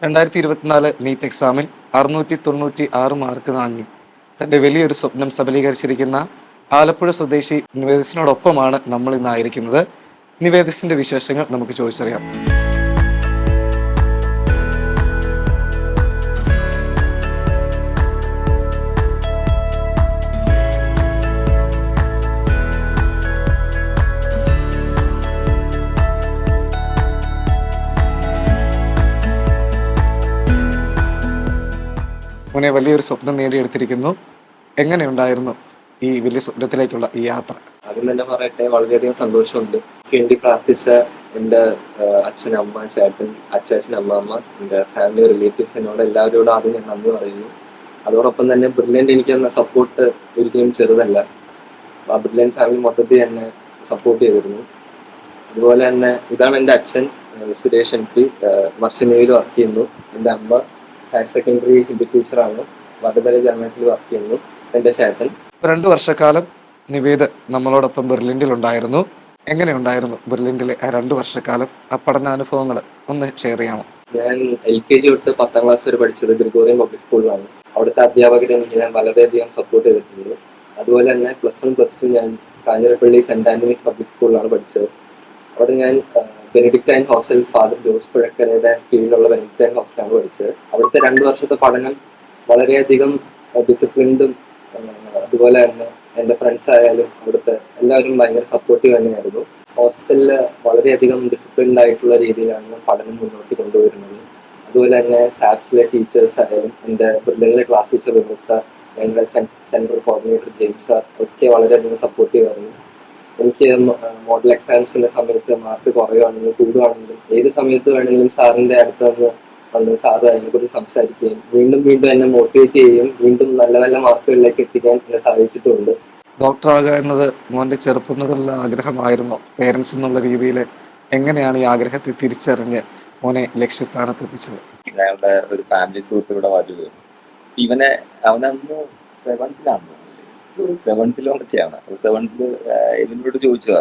2024 NEET എക്സാമിൽ 696 mark വാങ്ങി തൻ്റെ വലിയൊരു സ്വപ്നം സബലീകരിച്ചിരിക്കുന്ന ആലപ്പുഴ സ്വദേശി നിവേദിസിനോടൊപ്പമാണ് നമ്മൾ ഇന്നായിരിക്കുന്നത്. നിവേദിസിൻ്റെ വിശേഷങ്ങൾ നമുക്ക് ചോദിച്ചറിയാം. മോനെ, വലിയൊരു സ്വപ്നം നേടിയെടുത്തിരിക്കുന്നു. എങ്ങനെയുണ്ടായിരുന്നു ഈ വലിയ സ്വപ്നത്തിലേക്കുള്ള ഈ യാത്ര? ആദ്യം തന്നെ പറയട്ടെ, വളരെയധികം സന്തോഷമുണ്ട്. എനിക്ക് വേണ്ടി പ്രാർത്ഥിച്ച എൻ്റെ അച്ഛൻ, അമ്മ, ചേട്ടൻ, അച്ചാച്ചൻ, അമ്മ, എൻ്റെ ഫാമിലി റിലേറ്റീവ്സിനോട് എല്ലാവരോടും ആദ്യം ഞാൻ നന്ദി പറയുന്നു. അതോടൊപ്പം തന്നെ ബ്രില്യൻ്റ് എനിക്ക് തന്ന സപ്പോർട്ട് ഒരിക്കലും ചെറുതല്ല. ആ ബ്രില്യൻ്റ് ഫാമിലി മൊത്തത്തിൽ എന്നെ സപ്പോർട്ട് ചെയ്തിരുന്നു. അതുപോലെ തന്നെ ഇതാണ് എൻ്റെ അച്ഛൻ സുരേഷ് MP, മർച്ചൻ്റ് നേവിയിൽ വർക്ക് ചെയ്യുന്നു. എൻ്റെ അമ്മ ഹയർ സെക്കൻഡറി ഹിന്ദി ടീച്ചറാണ്, വടകര ജാമ്യത്തിൽ വർക്ക് ചെയ്യുന്നു. എൻ്റെ ചേട്ടൻ 2 വർഷക്കാലം നിവേദ് നമ്മളോടൊപ്പം ബെർലിനിലുണ്ടായിരുന്നു. എങ്ങനെയുണ്ടായിരുന്നു ബെർലിനിലെ ആ 2 വർഷക്കാലം, ആ പഠനാനുഭവങ്ങൾ ഒന്ന് ഷെയർ ചെയ്യാമോ? ഞാൻ LKG തൊട്ട് 10ാം ക്ലാസ് വരെ പഠിച്ചത് ഗ്രിഗോറിയൻ പബ്ലിക് സ്കൂളിലാണ്. അവിടുത്തെ അധ്യാപകരെ എനിക്ക് ഞാൻ വളരെയധികം സപ്പോർട്ട് ചെയ്തിട്ടുണ്ട്. അതുപോലെ തന്നെ +1 +2 ഞാൻ കാഞ്ഞിരപ്പള്ളി സെന്റ് ആന്റണീസ് പബ്ലിക് സ്കൂളിലാണ് പഠിച്ചത്. അവിടെ ഞാൻ ബെനഡിക്റ്റൈൻ ഹോസ്റ്റൽ ഫാദർ ജോസ് പുഴക്കരയുടെ കീഴിലുള്ള ബെനഡിക്റ്റൈൻ ഹോസ്റ്റലാണ് പഠിച്ചത്. അവിടുത്തെ 2 വർഷത്തെ പഠനം വളരെയധികം ഡിസിപ്ലിൻഡും, അതുപോലെ തന്നെ എൻ്റെ ഫ്രണ്ട്സ് ആയാലും അവിടുത്തെ എല്ലാവരും ഭയങ്കര സപ്പോർട്ടീവ് തന്നെയായിരുന്നു. ഹോസ്റ്റലിൽ വളരെയധികം ഡിസിപ്ലിൻഡ് ആയിട്ടുള്ള രീതിയിലാണ് പഠനം മുന്നോട്ട് കൊണ്ടുവരുന്നത്. അതുപോലെ തന്നെ സാപ്സിലെ ടീച്ചേഴ്സ് ആയാലും എൻ്റെ ബ്രില്യനിലെ ക്ലാസ് ടീച്ചർ വിമൽ സാർ, ഞങ്ങളുടെ സെൻട്രൽ കോർഡിനേറ്റർ ജെയിംസ് സാർ ഒക്കെ വളരെയധികം സപ്പോർട്ടീവ് ആയിരുന്നു. എനിക്ക് മോഡൽ എക്സാംസിന്റെ സമയത്ത് മാർക്ക് കുറയുവാണെങ്കിലും കൂടുവാണെങ്കിലും ഏത് സമയത്ത് വേണമെങ്കിലും സാറിന്റെ അടുത്ത് വന്ന് സാറ് അതിനെക്കുറിച്ച് സംസാരിക്കുകയും വീണ്ടും എന്നെ മോട്ടിവേറ്റ് ചെയ്യുകയും വീണ്ടും നല്ല നല്ല മാർക്കുകളിലേക്ക് എത്തിക്കാൻ എന്നെ സഹായിച്ചിട്ടുമുണ്ട്. ഡോക്ടറാകുക എന്നത് മോൻ്റെ ചെറുപ്പം മുതലുള്ള ആഗ്രഹമായിരുന്നു. പേരൻസ് എന്നുള്ള രീതിയിൽ എങ്ങനെയാണ് ഈ ആഗ്രഹത്തെ തിരിച്ചറിഞ്ഞ് മോനെ ലക്ഷ്യസ്ഥാനത്ത് എത്തിച്ചത്? ഞങ്ങളുടെ ഒരു ഫാമിലി സുഹൃത്ത് ഇവിടെ വരിക, അവനന്ന് 7th ഒക്കെയാണ്. 7th ഇവനോട് ചോദിച്ചു,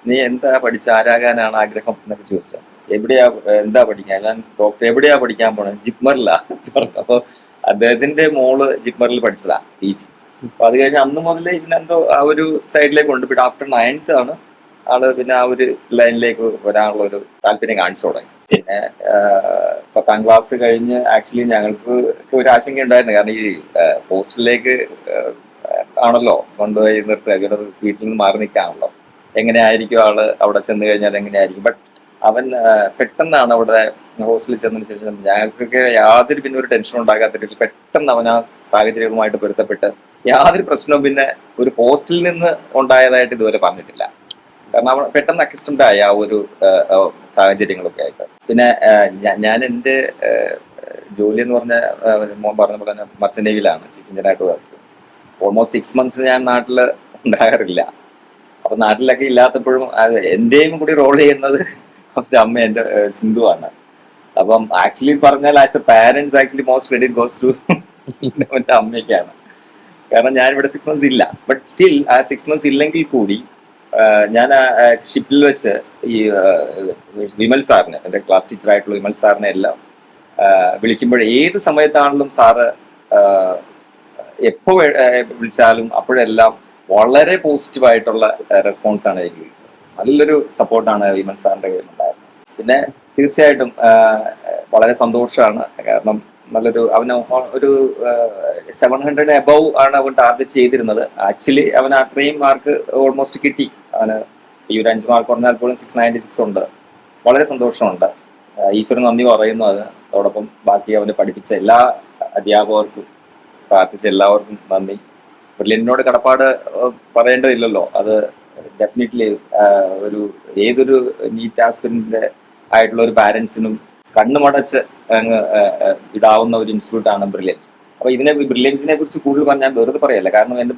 നീ എന്താ പഠിച്ച, ആരാകാനാണ് ആഗ്രഹം എന്നൊക്കെ ചോദിച്ചാൽ, എന്താ പഠിക്കാൻ, ഞാൻ ഡോക്ടർ എവിടെയാ പഠിക്കാൻ പോണത്, ജിപ്മറിലാ പറഞ്ഞു. അപ്പൊ അദ്ദേഹത്തിന്റെ മോള് ജിപ്മറിൽ പഠിച്ചതാ PG. അപ്പൊ അത് കഴിഞ്ഞ് അന്ന് മുതലേ ഇവനെന്തോ ആ ഒരു സൈഡിലേക്ക് കൊണ്ട്. പിന്നെ ആഫ്റ്റർ 9th ആണ് ആള് പിന്നെ ആ ഒരു ലൈനിലേക്ക് വരാനുള്ള ഒരു താല്പര്യം കാണിച്ചു തുടങ്ങി. പിന്നെ 10ാം ക്ലാസ് കഴിഞ്ഞ് ആക്ച്വലി ഞങ്ങൾക്ക് ഒരു ആശങ്ക ഉണ്ടായിരുന്നു. കാരണം ഈ ഹോസ്റ്റലിലേക്ക് ആണല്ലോ കൊണ്ടുപോയി നിർത്തുക, വീട്ടിൽ നിന്ന് മാറി നിൽക്കാണല്ലോ, എങ്ങനെയായിരിക്കും ആള് അവിടെ ചെന്ന് കഴിഞ്ഞാൽ എങ്ങനെയായിരിക്കും. ബട്ട് അവൻ പെട്ടെന്നാണ് അവിടെ ഹോസ്റ്റലിൽ ചെന്നതിന് ശേഷം ഞങ്ങൾക്കൊക്കെ യാതൊരു പിന്നെ ഒരു ടെൻഷൻ ഉണ്ടാകാത്ത രീതിയിൽ പെട്ടെന്ന് അവൻ ആ സാഹചര്യങ്ങളുമായിട്ട് പൊരുത്തപ്പെട്ട് യാതൊരു പ്രശ്നവും പിന്നെ ഒരു ഹോസ്റ്റലിൽ നിന്ന് ഉണ്ടായതായിട്ട് ഇതുവരെ പറഞ്ഞിട്ടില്ല. കാരണം അവൻ പെട്ടെന്ന് അക്സ്റ്റംഡ് ആയി ആ ഒരു സാഹചര്യങ്ങളൊക്കെ ആയിട്ട്. പിന്നെ ഞാൻ എൻ്റെ ജോലി എന്ന് പറഞ്ഞ മോൻ പറഞ്ഞ പോലെ തന്നെ മർച്ചൻ്റ് നേവിയിലാണ് ചീഫ് എഞ്ചിനീയറായിട്ട് വർക്ക്. ഓൾമോസ്റ്റ് 6 months ഞാൻ നാട്ടിൽ ഉണ്ടാകാറില്ല. അപ്പൊ നാട്ടിലൊക്കെ ഇല്ലാത്തപ്പോഴും എന്റെയും കൂടി റോൾ ചെയ്യുന്നത് അവന്റെ അമ്മ, എൻ്റെ സിന്ധുവാണ്. അപ്പം ആക്ച്വലി പറഞ്ഞാൽ as a parents actually most credit goes to അവന്റെ അമ്മയ്ക്കാണ്. കാരണം ഞാൻ ഇവിടെ 6 months ഇല്ല. ബട്ട് സ്റ്റിൽ ആ 6 months ഇല്ലെങ്കിൽ കൂടി ഞാൻ ഷിപ്പിൽ വെച്ച് ഈ വിമൽ സാറിനെ, എൻ്റെ ക്ലാസ് ടീച്ചറായിട്ടുള്ള വിമൽ സാറിനെ എല്ലാം വിളിക്കുമ്പോൾ ഏത് സമയത്താണെങ്കിലും സാറ് എപ്പോ വിളിച്ചാലും അപ്പോഴെല്ലാം വളരെ പോസിറ്റീവായിട്ടുള്ള റെസ്പോൺസ് ആണ് എനിക്ക് കിട്ടുന്നത്. നല്ലൊരു സപ്പോർട്ടാണ് വിമൽ സാറിന്റെ കയ്യിൽ ഉണ്ടായിരുന്നത്. പിന്നെ തീർച്ചയായിട്ടും വളരെ സന്തോഷമാണ്. കാരണം നല്ലൊരു അവന് ഒരു 700 above ആണ് അവൻ ടാർഗറ്റ് ചെയ്തിരുന്നത്. ആക്ച്വലി അവൻ അത്രയും മാർക്ക് ഓൾമോസ്റ്റ് കിട്ടി. അവന് ഈ ഒരു 5 മാർക്ക് പറഞ്ഞാൽ പോലും 696 ഉണ്ട്. വളരെ സന്തോഷമുണ്ട്. ഈശ്വരൻ നന്ദി പറയുന്നു. അതോടൊപ്പം ബാക്കി അവന് പഠിപ്പിച്ച എല്ലാ അധ്യാപകർക്കും, പ്രാർത്ഥിച്ച എല്ലാവർക്കും നന്ദി. ബ്രില്യന്റിനോട് കടപ്പാട് പറയേണ്ടതില്ലല്ലോ. അത് ഡെഫിനറ്റ്ലി ഏതൊരു നീറ്റ് ആസ്പിരന്റ് ആയിട്ടുള്ള ഒരു പാരന്റ്സിനും കണ്ണുമടച്ച് അങ്ങ് ഇടാവുന്ന ഒരു ഇൻസ്റ്റിറ്റ്യൂട്ടാണ് ബ്രില്യൻസ്. അപ്പൊ ബ്രില്യൻസിനെ കുറിച്ച് കൂടുതൽ പറഞ്ഞാൽ വെറുതെ പറയല്ല. കാരണം എൻ്റെ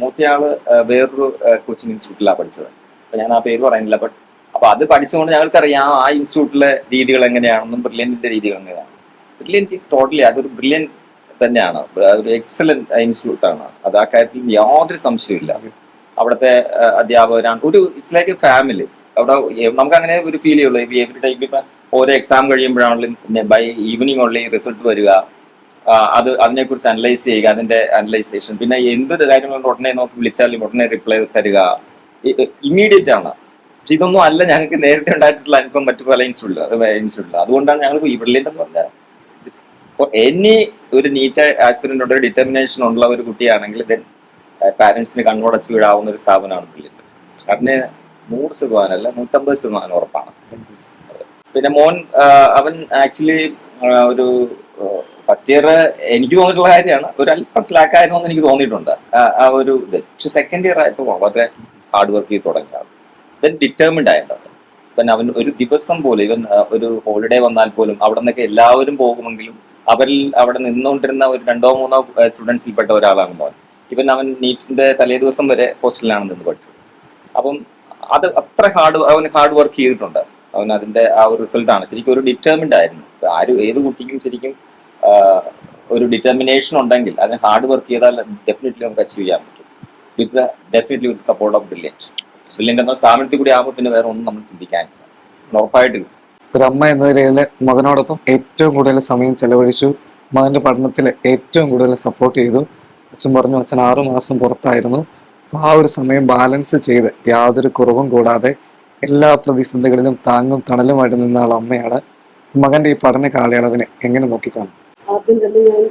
മൂത്തയാള് വേറൊരു കോച്ചിങ് ഇൻസ്റ്റിറ്റ്യൂട്ടിലാണ് പഠിച്ചത്. അപ്പൊ ഞാൻ ആ പേര് പറയുന്നില്ല. അപ്പൊ അത് പഠിച്ചുകൊണ്ട് ഞങ്ങൾക്കറിയാം ആ ഇൻസ്റ്റിറ്റ്യൂട്ടിലെ രീതികൾ എങ്ങനെയാണെന്നും ബ്രില്യന്റിന്റെ രീതികൾ എങ്ങനെയാണ്. ബ്രില്യൻറ്റ് ഈസ് ടോട്ടലി അതൊരു ബ്രില്യൻറ്റ് തന്നെയാണ്, ഒരു എക്സലന്റ് ഇൻസ്റ്റിറ്റ്യൂട്ട് ആണ്. അത് ആ കാര്യത്തിൽ യാതൊരു സംശയമില്ല. അവിടുത്തെ അധ്യാപകരാണ് ഇറ്റ്സ് ലൈക്ക് എ ഫാമിലി. അവിടെ നമുക്ക് അങ്ങനെ ഒരു ഫീൽ ചെയ്യുള്ളൂ. എവറി ടൈം ഇപ്പൊ ഓരോ എക്സാം കഴിയുമ്പോഴാണെങ്കിലും പിന്നെ ബൈ ഈവനിങ് ഉള്ള റിസൾട്ട് വരിക, അതിനെക്കുറിച്ച് അനലൈസ് ചെയ്യുക, അതിന്റെ അനലൈസേഷൻ, പിന്നെ എന്തൊരു കാര്യങ്ങളുണ്ട് ഉടനെ നോക്കി വിളിച്ചാലും ഉടനെ റിപ്ലൈ തരിക, ഇമ്മീഡിയറ്റ് ആണ്. പക്ഷെ ഇതൊന്നും അല്ല ഞങ്ങൾക്ക് നേരത്തെ ഉണ്ടായിട്ടുള്ള അനുഭവം മറ്റു പല ഇൻസ്റ്റിറ്റ്യൂട്ടിൽ. അതുകൊണ്ടാണ് ഞങ്ങൾക്ക് ഈ ബ്രില്യൻ്റ് എന്ന് പറഞ്ഞാൽ എനി ഒരു നീറ്റ് ആസ്പിരന്റ് ഒരു ഡിറ്റർമിനേഷൻ ഉള്ള ഒരു കുട്ടിയാണെങ്കിൽ ദെൻ പാരന്റ്സിന് കണ്ണുടച്ച് വീഴാവുന്ന ഒരു സ്ഥാപനമാണ് ബ്രില്യൻ്റ്. അതിന് 100% 150% ഉറപ്പാണ്. പിന്നെ മോൻ അവൻ ആക്ച്വലി ഒരു ഫസ്റ്റ് ഇയർ എനിക്ക് തോന്നിയിട്ടുള്ള കാര്യമാണ്, ഒരു അല്പം സ്ലാക്ക് ആയിരുന്നു എന്ന് എനിക്ക് തോന്നിയിട്ടുണ്ട് ആ ഒരു ഇത്. പക്ഷെ സെക്കൻഡ് ഇയർ ആയപ്പോൾ വളരെ ഹാർഡ് വർക്ക് ചെയ്ത് തുടങ്ങിയാണ്. ദെൻ ഡിറ്റർമിൻഡ് ആയിട്ടുണ്ട്. പിന്നെ അവൻ ഒരു ദിവസം പോലും, ഇവൻ ഒരു ഹോളിഡേ വന്നാൽ പോലും അവിടെ നിന്നൊക്കെ എല്ലാവരും പോകുമെങ്കിലും അവരിൽ അവിടെ നിന്നുകൊണ്ടിരുന്ന ഒരു 2-3 സ്റ്റുഡൻസിൽപ്പെട്ട ഒരാളാണ് മോൻ. അവൻ നീറ്റിന്റെ തലേ ദിവസം വരെ ഹോസ്റ്റലിലാണ് നിന്ന് പഠിച്ചത്. അപ്പം അത് അത്ര അവൻ ഹാർഡ് വർക്ക് ചെയ്തിട്ടുണ്ട്. അവൻ അതിന്റെ ആ ഒരു റിസൾട്ടാണ്. ശരിക്കും ഒരു ഡിറ്റർമിൻഡ് ആയിരുന്നു. ഏത് കുട്ടിക്കും ശരിക്കും ഒരു ഡിറ്റർമിനേഷൻ ഉണ്ടെങ്കിൽ അതിന് ഹാർഡ് വർക്ക് ചെയ്താൽ ഡെഫിനറ്റ്ലി നമുക്ക് അച്ചീവ് ചെയ്യാൻ പറ്റും. Definitely with support of brilliant എന്ന സ്ഥാപനത്തിൽ കൂടി ആകുമ്പോൾ പിന്നെ വേറെ ഒന്നും നമ്മൾ ചിന്തിക്കാനില്ല, ഉറപ്പായിട്ട്. ഒരു അമ്മ എന്ന നിലയിൽ മകനോടൊപ്പം ഏറ്റവും കൂടുതൽ സമയം ചെലവഴിച്ചു, മകന്റെ പഠനത്തിൽ ഏറ്റവും കൂടുതൽ സപ്പോർട്ട് ചെയ്തു. അച്ഛൻ പറഞ്ഞു അച്ഛൻ 6 മാസം പുറത്തായിരുന്നു. ആ ഒരു സമയം ബാലൻസ് ചെയ്ത് യാതൊരു കുറവും കൂടാതെ എല്ലാ പ്രതിസന്ധികളിലും താങ്ങും തണലുമായിട്ട് നിന്ന ആൾ അമ്മയാണ്. മകന്റെ ഈ പഠന കാലയളവിനെ എങ്ങനെ നോക്കിക്കാണും? ആദ്യം തന്നെ ഞാൻ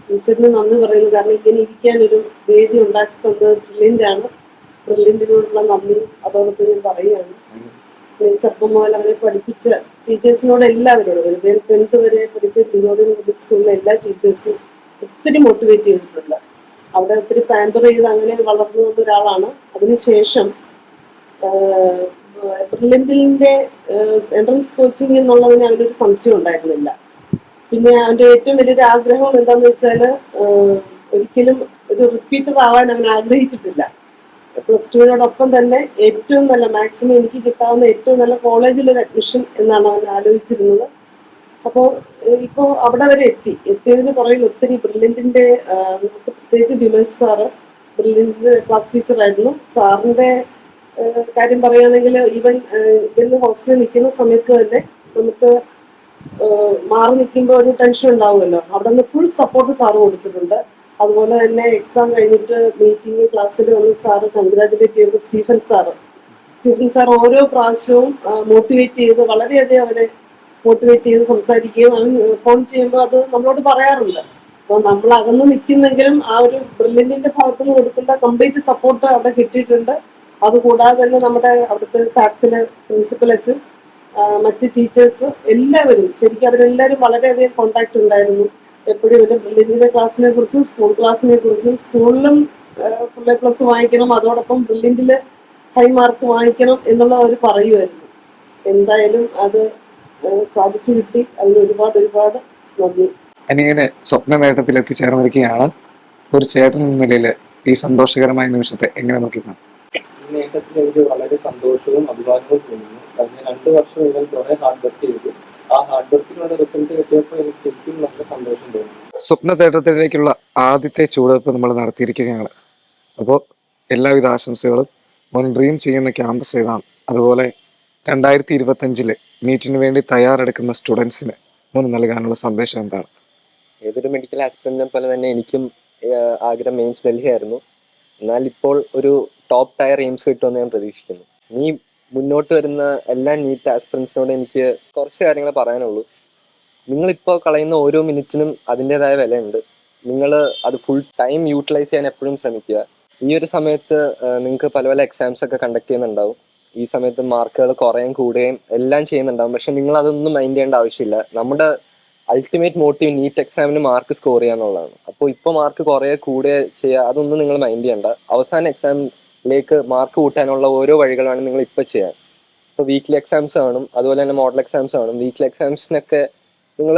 ഈശ്വരന് നന്ദി പറയുന്നു. കാരണം ഇങ്ങനെ ഇരിക്കാനൊരു വേദി ഉണ്ടാക്കി തന്നത് ബ്രില്യൻ്റാണ്. ബ്രില്യൻറ്റിനോടുള്ള നന്ദി അതോടൊപ്പം ഞാൻ പറയുകയാണ്. ചെറുപ്പം മുതൽ അവരെ പഠിപ്പിച്ച ടീച്ചേഴ്സിനോട് എല്ലാവരോടും, ഒരു 10th വരെ പഠിച്ച ഗ്രിഗോറിയൻ പബ്ലിക് സ്കൂളിലെ എല്ലാ ടീച്ചേഴ്സും ഒത്തിരി മോട്ടിവേറ്റ് ചെയ്തിട്ടുണ്ട്. അവിടെ ഒത്തിരി പാമ്പർ ചെയ്ത് അങ്ങനെ വളർന്നു വന്ന ഒരാളാണ്. അതിനുശേഷം ബ്രില്യൻറ്റിൻ്റെ എൻട്രൻസ് കോച്ചിങ് എന്നുള്ളതിന് അവനൊരു സംശയം ഉണ്ടായിരുന്നില്ല. പിന്നെ അവൻ്റെ ഏറ്റവും വലിയൊരു ആഗ്രഹം എന്താണെന്ന് വെച്ചാൽ ഒരിക്കലും ഒരു റിപ്പീറ്റർ ആവാൻ അവൻ ആഗ്രഹിച്ചിട്ടില്ല. +2-നോടൊപ്പം തന്നെ ഏറ്റവും നല്ല മാക്സിമം എനിക്ക് കിട്ടാവുന്ന ഏറ്റവും നല്ല കോളേജിൽ ഒരു അഡ്മിഷൻ എന്നാണ് അവൻ ആലോചിച്ചിരുന്നത്. അപ്പോൾ ഇപ്പോൾ അവിടെ വരെ എത്തിയതിന് പുറകിൽ ഒത്തിരി ബ്രില്യൻറ്റിൻ്റെ നമുക്ക് പ്രത്യേകിച്ച് വിമൽ സാറ് ബ്രില്യൻറ്റിൻ്റെ ക്ലാസ് ടീച്ചറായിരുന്നു. സാറിൻ്റെ കാര്യം പറയുകയാണെങ്കിൽ ഇവന് ഹോസ്റ്റലിൽ നിൽക്കുന്ന സമയത്ത് തന്നെ നമുക്ക് മാറി നിൽക്കുമ്പോൾ ഒരു ടെൻഷൻ ഉണ്ടാവുമല്ലോ, അവിടെ നിന്ന് ഫുൾ സപ്പോർട്ട് സാറ് കൊടുത്തിട്ടുണ്ട്. അതുപോലെ തന്നെ എക്സാം കഴിഞ്ഞിട്ട് മീറ്റിംഗ് ക്ലാസ്സിൽ വന്ന് സാറ് കൺഗ്രാജുലേറ്റ് ചെയ്ത് സ്റ്റീഫൻ സാർ ഓരോ പ്രാവശ്യവും മോട്ടിവേറ്റ് ചെയ്ത് വളരെയധികം അവനെ മോട്ടിവേറ്റ് ചെയ്ത് സംസാരിക്കുകയും അവൻ ഫോൺ ചെയ്യുമ്പോൾ അത് നമ്മളോട് പറയാറുണ്ട്. അപ്പോൾ നമ്മൾ അകന്ന് നിൽക്കുന്നെങ്കിലും ആ ഒരു ബ്രില്യൻറ്റിൻ്റെ ഭാഗത്തുനിന്ന് കൊടുക്കേണ്ട കംപ്ലീറ്റ് സപ്പോർട്ട് അവിടെ കിട്ടിയിട്ടുണ്ട്. അതുകൂടാതെ തന്നെ നമ്മുടെ അവിടുത്തെ സാപ്സിലെ പ്രിൻസിപ്പൽ അച്ഛൻ, മറ്റ് ടീച്ചേഴ്സ് എല്ലാവരും ശരിക്കും അവരെല്ലാവരും വളരെയധികം കോണ്ടാക്ട് ഉണ്ടായിരുന്നു. എപ്പോഴും ഒരു ബ്രില്യൻറ്റിൻ്റെ ക്ലാസ്സിനെ കുറിച്ചും സ്കൂൾ ക്ലാസ്സിനെ കുറിച്ചും, സ്കൂളിലും ഫുൾ A+ വാങ്ങിക്കണം, അതോടൊപ്പം ബ്രില്യൻറ്റിൽ ഹൈ മാർക്ക് വാങ്ങിക്കണം എന്നുള്ള അവർ പറയുമായിരുന്നു. എന്തായാലും അത് സാധിച്ചു കിട്ടി. അതിന് ഒരുപാട് നന്ദി. അനിയനെ സ്വപ്ന നേട്ടത്തിൽ എത്തിച്ചേർന്നിരിക്കുകയാണ്. ഒരു ചേട്ടൻ എന്ന നിലയിൽ ഈ സന്തോഷകരമായ നിമിഷത്തെ എങ്ങനെ നോക്കിക്കാണും? ഈ നേട്ടത്തിൽ എനിക്ക് വളരെ സന്തോഷവും അഭിമാനവും തോന്നുന്നു. കഴിഞ്ഞ 2 വർഷം ഇവൻ കുറെ ഹാർഡ് വർക്ക് ചെയ്തു. ആ ഹാർഡ് വർക്കിനുള്ള റിസൾട്ട് കിട്ടിയപ്പോൾ എനിക്ക് ശരിക്കും നല്ല സന്തോഷം തോന്നി. സ്വപ്ന നേട്ടത്തിലേക്കുള്ള ആദ്യത്തെ ചുവടുവെപ്പ് നമ്മൾ നടത്തിയിരിക്കുകയാണ്. അപ്പോൾ എല്ലാവിധ ആശംസകളും. മോൻ ഡ്രീം ചെയ്യുന്ന ക്യാമ്പസ് ഏതാണ്? അതുപോലെ 2025 നീറ്റിന് വേണ്ടി തയ്യാറെടുക്കുന്ന സ്റ്റുഡൻസിന് മോന് നൽകാനുള്ള സന്ദേശം എന്താണ്? ഏതൊരു മെഡിക്കൽ ആസ്പിറന്റിനെ പോലെ തന്നെ എനിക്കും ആഗ്രഹം എയിംസ് ഡൽഹി ആയിരുന്നു. എന്നാൽ ഇപ്പോൾ ഒരു ടോപ്പ് ടയർ എയിംസ് കിട്ടുമെന്ന് ഞാൻ പ്രതീക്ഷിക്കുന്നു. ഇനി മുന്നോട്ട് വരുന്ന എല്ലാ നീറ്റ് ആസ്പിറൻസിനോടും എനിക്ക് കുറച്ച് കാര്യങ്ങൾ പറയാനുള്ളൂ. നിങ്ങളിപ്പോൾ കളയുന്ന ഓരോ മിനിറ്റിനും അതിൻ്റെതായ വിലയുണ്ട്. നിങ്ങൾ അത് ഫുൾ ടൈം യൂട്ടിലൈസ് ചെയ്യാൻ എപ്പോഴും ശ്രമിക്കുക. ഈ ഒരു സമയത്ത് നിങ്ങൾക്ക് പല എക്സാംസ് ഒക്കെ കണ്ടക്ട് ചെയ്യുന്നുണ്ടാവും. ഈ സമയത്ത് മാർക്കുകൾ കുറയും കൂടുകയും എല്ലാം ചെയ്യുന്നുണ്ടാവും. പക്ഷെ നിങ്ങൾ അതൊന്നും മൈൻഡ് ചെയ്യേണ്ട ആവശ്യമില്ല. നമ്മുടെ അൾട്ടിമേറ്റ് മോട്ടീവ് നീറ്റ് എക്സാമിന് മാർക്ക് സ്കോർ ചെയ്യുക എന്നുള്ളതാണ്. അപ്പോൾ ഇപ്പോൾ മാർക്ക് കുറേ കൂടുക ചെയ്യുക അതൊന്നും നിങ്ങൾ മൈൻഡ് ചെയ്യേണ്ട. അവസാന എക്സാമിലേക്ക് മാർക്ക് കൂട്ടാനുള്ള ഓരോ വഴികളാണ് നിങ്ങൾ ഇപ്പോൾ ചെയ്യാൻ. ഇപ്പോൾ വീക്ക്ലി എക്സാംസ് കാണും, അതുപോലെ തന്നെ മോഡൽ എക്സാംസ് കാണും. വീക്ക്ലി എക്സാംസിനൊക്കെ നിങ്ങൾ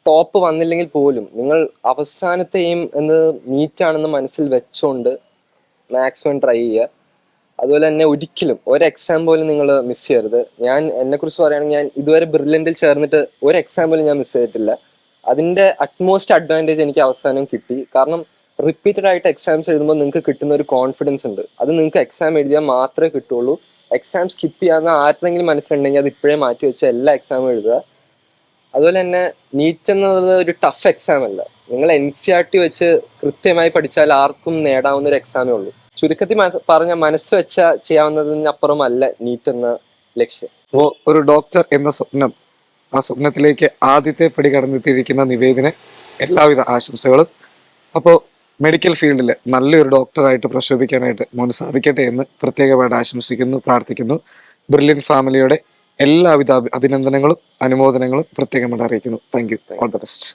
ടോപ്പ് വന്നില്ലെങ്കിൽ പോലും നിങ്ങൾ അവസാനത്തെ എയിം എന്നത് നീറ്റാണെന്ന് മനസ്സിൽ വെച്ചുകൊണ്ട് മാക്സിമം ട്രൈ ചെയ്യുക. അതുപോലെ തന്നെ ഒരിക്കലും ഒരു എക്സാം പോലും നിങ്ങൾ മിസ് ചെയ്യരുത്. എന്നെക്കുറിച്ച് പറയുകയാണെങ്കിൽ ഞാൻ ഇതുവരെ ബ്രില്യൻറ്റിൽ ചേർന്നിട്ട് ഒരു എക്സാം പോലും ഞാൻ മിസ് ചെയ്തിട്ടില്ല. അതിൻ്റെ അറ്റ്മോസ്റ്റ് അഡ്വാൻറ്റേജ് എനിക്ക് അവസാനം കിട്ടി. കാരണം റിപ്പീറ്റഡ് ആയിട്ട് എക്സാംസ് എഴുതുമ്പോൾ നിങ്ങൾക്ക് കിട്ടുന്ന ഒരു കോൺഫിഡൻസ് ഉണ്ട്. അത് നിങ്ങൾക്ക് എക്സാം എഴുതിയാൽ മാത്രമേ കിട്ടുള്ളൂ. എക്സാം സ്കിപ്പ് ചെയ്യാവുന്ന ആരുടെങ്കിലും മനസ്സിലുണ്ടെങ്കിൽ അത് ഇപ്പോഴേ മാറ്റി വെച്ച് എല്ലാ എക്സാമും എഴുതുക. അതുപോലെ തന്നെ നീറ്റ് എന്നത് ഒരു ടഫ് എക്സാം അല്ല. നിങ്ങൾ NCERT വെച്ച് കൃത്യമായി പഠിച്ചാൽ ആർക്കും നേടാവുന്ന ഒരു എക്സാമേ ഉള്ളൂ. ചുരുക്കത്തിൽ പറഞ്ഞ മനസ്സ് വെച്ചാൽ ചെയ്യാവുന്നതിനപ്പുറമല്ല നീറ്റ് എന്ന ലക്ഷ്യം. അപ്പോൾ ഒരു ഡോക്ടർ എന്ന സ്വപ്നം, ആ സ്വപ്നത്തിലേക്ക് ആദ്യത്തെ പടി കടന്നെത്തിയിരിക്കുന്ന നിവേദിന് എല്ലാവിധ ആശംസകളും. അപ്പോൾ മെഡിക്കൽ ഫീൽഡിൽ നല്ലൊരു ഡോക്ടറായിട്ട് പ്രശോഭിക്കാനായിട്ട് മോന് സാധിക്കട്ടെ എന്ന് പ്രത്യേകമായിട്ട് ആശംസിക്കുന്നു, പ്രാർത്ഥിക്കുന്നു. ബ്രില്യൻ ഫാമിലിയുടെ എല്ലാവിധ അഭിനന്ദനങ്ങളും അനുമോദനങ്ങളും പ്രത്യേകമായിട്ട് അറിയിക്കുന്നു. Thank you, all the best.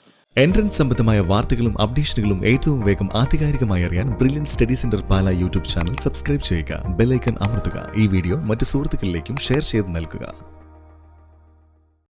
Entrance സംബന്ധമായ വാർത്തകളും അപ്ഡേഷനുകളും ഏറ്റവും വേഗം ആധികാരികമായി അറിയാൻ ബ്രില്യൻ സ്റ്റഡി സെന്റർ പാല യൂട്യൂബ് ചാനൽ സബ്സ്ക്രൈബ് ചെയ്യുക, ബെൽ ഐക്കൺ അമർത്തുക. ഈ വീഡിയോ മറ്റ് സുഹൃത്തുക്കളിലേക്കും ഷെയർ ചെയ്ത് നൽകുക.